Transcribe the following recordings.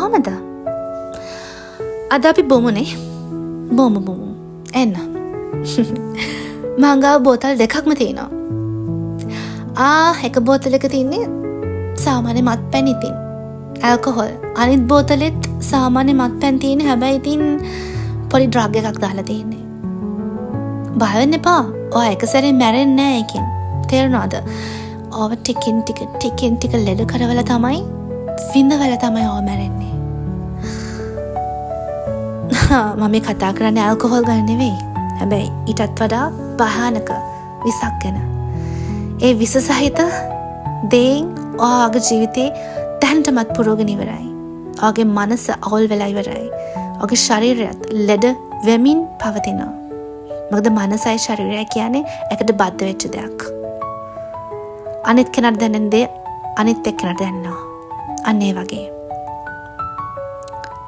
කොහොමද? අද අපි බොමුනේ. බොමු. එන්න. මං ගාව බෝතල් දෙකක්ම තියෙනවා. එක බෝතලක තින්නේ සාමාන්‍ය මත්පැන් ඉතින්. ඇල්කොහොල්. අනිත් බෝතලෙත් සාමාන්‍ය මත්පැන් තියෙන හැබැයි ඉතින් පොඩි ඩ්‍රග් එකක් දාලා තියෙන්නේ. බය වෙන්න එපා. ඔය එක සැරේ මැරෙන්නේ නැහැ ඒකෙන්. තේරුණාද? ඔව ටිකින් ටික ලෙඩ කරවලා තමයි විඳවලා තමයි ඔව මැරෙන්නේ. මම මේ කතා කරන්නේ ඇල්කොහොල් ගැන නෙවෙයි. හැබැයි ඊටත් වඩා භයානක විසක් ගැන. ඒ විස සහිත දේෙන් ඔයාගේ ජීවිතේ දැනටමත් පුරෝගෙන ඉවරයි. ඔයාගේ මනස අවුල් වෙලා ඉවරයි. ඔයාගේ ශරීරයත් ලෙඩ වෙමින් පවතිනවා. මොකද මනසයි ශරීරයයි කියන්නේ එකට බද්ධ වෙච්ච දෙයක්. අනිත් කෙනාට දැනෙන දේ අනිත් එක්කෙනාට දැනෙනවා. අන්න ඒ වගේ.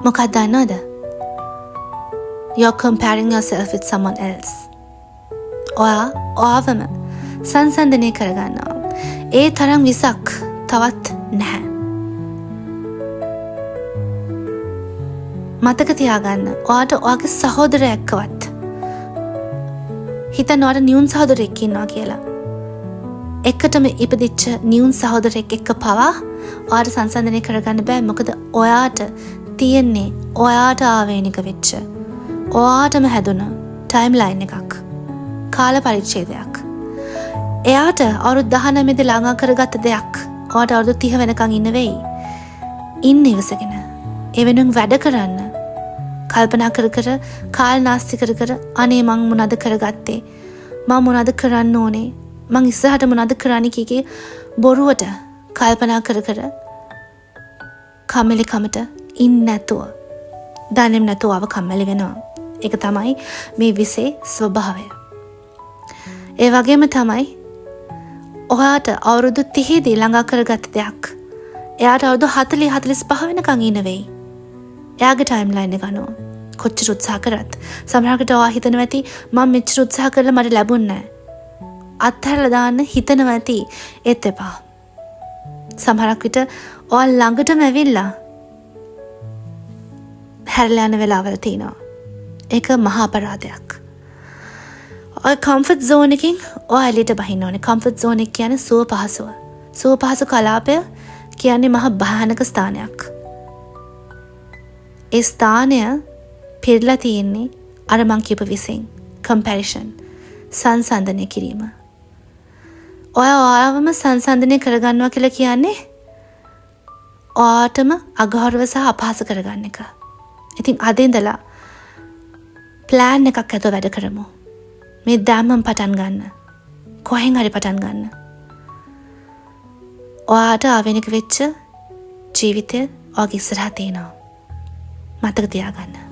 මොකක්ද දන්නවද? You're comparing yourself with someone else. ඔයාවම සංසන්දනය කරගන්නවා. ඒ තරම් විසක් තවත් නැහැ. මතක තියාගන්න. ඔයාට ඔයාගේ සහෝදරයෙක්වත් හිතන්න ඔයාට නියුන් සහෝදරයෙක් ඉන්නවා කියලා. එකටම ඉපදිච්ච නියුන් සහෝදරයෙක් එක්ක පවා ඔයාට සංසන්දනය කරගන්න බෑ. මොකද ඔයාට තියෙන්නේ ඔයාට ආවේනික වෙච්ච ඔයාටම හැදුන ටයිම් ලයින් එකක්. කාල පරිච්ඡේදයක්. එයාට අවුරුදු 19 ළඟා කරගත්ත දෙයක් ඔයාට අවුරුදු 30 වෙනකන් ඉන්න වෙයි. ඉන්න ඉවසගෙන. ඒ වෙනුවෙන් වැඩ කරන්න. කල්පනා කර කාල නාස්ති කර අනේ මං මොනවද කරගත්තේ? මං මොනවද කරන්න ඕනේ? මං ඉස්සරහට මොනවද කරන්න කීකේ බොරුවට කල්පනා කර කම්මැලි කමට ඉන්නේ නැතුව දැනෙන්න නැතුව කම්මැලි වෙනවා. ඒක තමයි මේ විසේ ස්වභාවය. ඒ වගේම තමයි ඔයාට අවුරුදු 30 දී ළඟා කරගත්ත දෙයක් එයාට අවුරුදු 40 45 වෙනකන් ඉන්න වෙයි. එයාගේ ටයිම් ලයින් එක අනුව කොච්චර උත්සාහ කරත් සමහරකට ඔයා හිතනවා ඇති මම මෙච්චර උත්සාහ කරලා මට ලැබුණේ නැහැ. අත්හැරලා දාන්න හිතනවා ඇති. ඒත් එපා. සමහරක් විට ඔයා ළඟටම ඇවිල්ලා හැරලා යන වෙලාවල් තියෙනවා. ඒක මහා අපරාධයක්. ඔය කම්ෆර්ට් සෝන් එකකින් ඔයා එළියට බහින්න ඕනේ. කම්ෆර්ට් සෝන් එක කියන්නේ සුව පහසුව. සුව පහසු කලාපය කියන්නේ මහා භයානක ස්ථානයක්. ඒ ස්ථානය පිරලා තියෙන්නේ අර මං කියපු විසින් කම්පැරිෂන් සංසන්දනය කිරීම. ඔයාවම සංසන්දනය කරගන්නවා කියලා කියන්නේ ඔයාටම අගෞරව සහ අපහාස කරගන්න එක. ඉතින් අද ඉඳලා ප්ලෑන් එකක් ඇතුව වැඩ කරමු. මේ දැම්මම පටන් ගන්න. කොහෙන් හරි පටන් ගන්න. ඔයාට ආවෙනික වෙච්ච ජීවිතය ඔයාගේ ඉස්සරහා තියෙනවා. මතක තියාගන්න.